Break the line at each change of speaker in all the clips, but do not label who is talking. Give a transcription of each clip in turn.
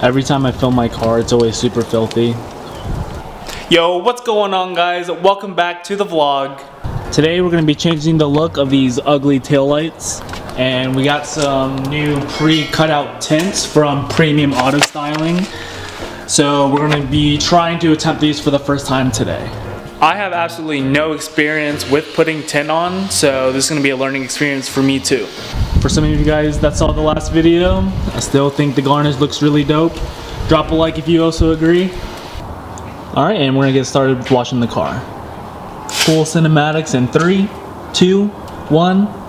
Every time I film my car, it's always super filthy. Yo, what's going on, guys? Welcome back to the vlog. Today we're going to be changing the look of these ugly taillights, and we got some new pre-cut out tints from Premium Auto Styling. So we're going to be trying to attempt these for the first time today. I have absolutely no experience with putting tint on, so this is going to be a learning experience for me too. For some of you guys that saw the last video, I still think the garnish looks really dope. Drop a like if you also agree. Alright, and we're gonna get started washing the car. Full cinematics in 3, 2, 1.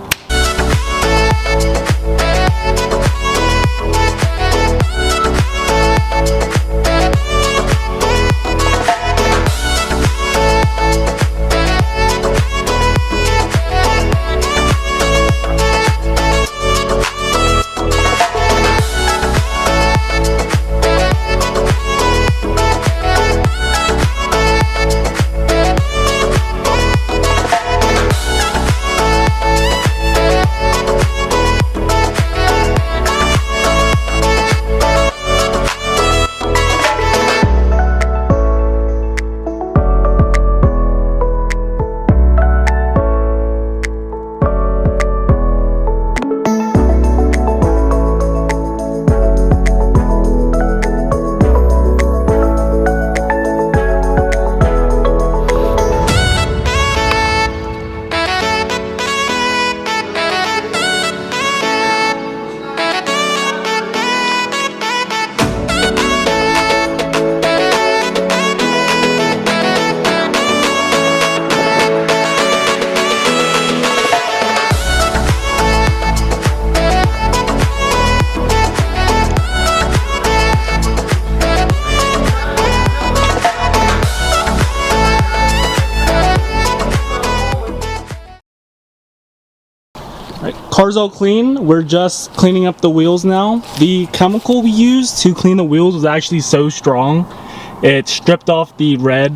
Car's all clean. We're just cleaning up the wheels now. The chemical we used to clean the wheels was actually so strong, it stripped off the red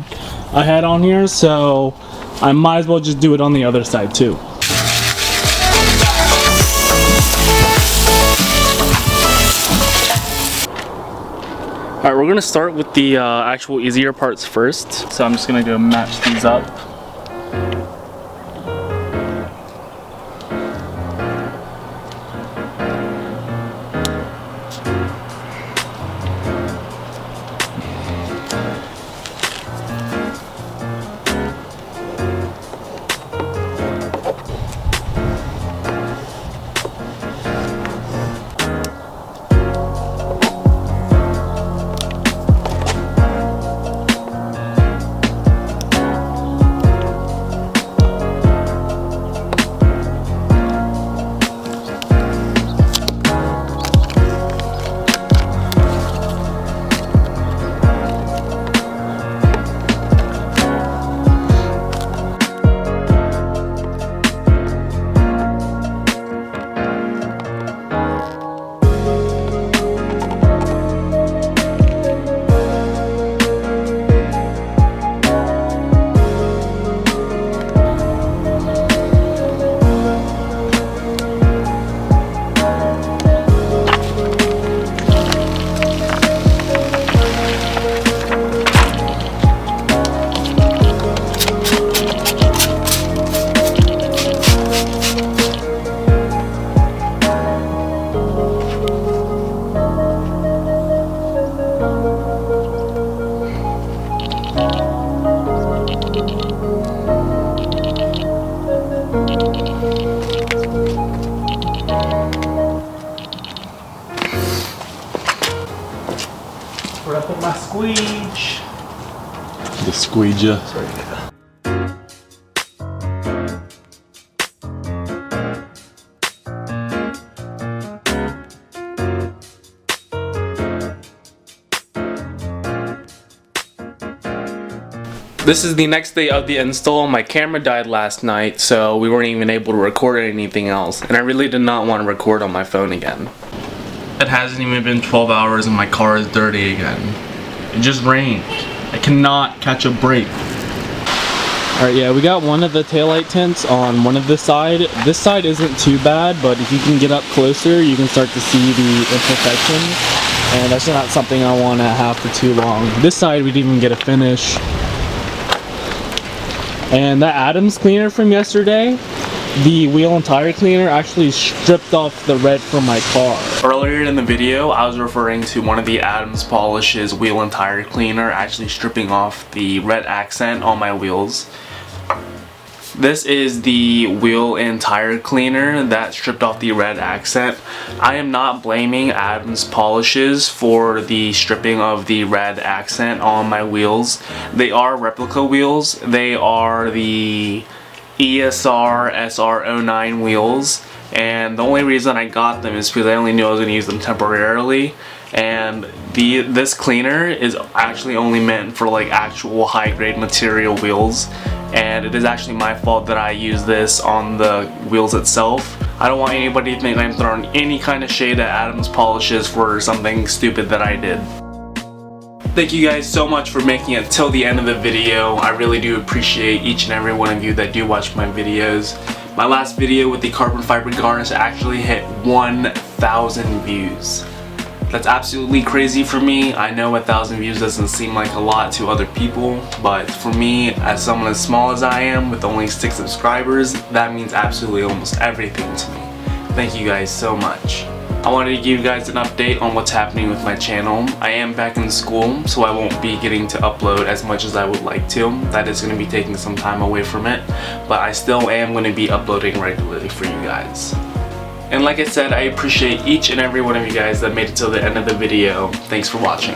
I had on here, so I might as well just do it on the other side too. Alright, we're gonna start with the actual easier parts first. So I'm just gonna go match these up. Where I put my squeege.
The squeeger.
Sorry. This is the next day of the install. My camera died last night, so we weren't even able to record anything else, and I really did not want to record on my phone again. It hasn't even been 12 hours and my car is dirty again. It just rained. I cannot catch a break. Alright, yeah, we got one of the taillight tints on one of this side. This side isn't too bad, but if you can get up closer, you can start to see the imperfections. and that's not something I want to have for too long. This side we didn't even get a finish. And that Adams cleaner from yesterday, the wheel and tire cleaner actually stripped off the red from my car. Earlier in the video, I was referring to one of the Adams Polishes wheel and tire cleaner actually stripping off the red accent on my wheels. This is the wheel and tire cleaner that stripped off the red accent. I am not blaming Adams Polishes for the stripping of the red accent on my wheels. They are replica wheels. They are the ESR SR09 wheels, and the only reason I got them is because I only knew I was going to use them temporarily, and this cleaner is actually only meant for like actual high grade material wheels, and it is actually my fault that I use this on the wheels itself. I don't want anybody to think I'm throwing any kind of shade at Adams Polishes for something stupid that I did. Thank you guys so much for making it till the end of the video. I really do appreciate each and every one of you that do watch my videos. My last video with the carbon fiber garnish actually hit 1,000 views. That's absolutely crazy for me. I know 1,000 views doesn't seem like a lot to other people, but for me, as someone as small as I am with only 6 subscribers, that means absolutely almost everything to me. Thank you guys so much. I wanted to give you guys an update on what's happening with my channel. I am back in school, so I won't be getting to upload as much as I would like to. That is going to be taking some time away from it, but I still am going to be uploading regularly for you guys. And like I said, I appreciate each and every one of you guys that made it till the end of the video. Thanks for watching.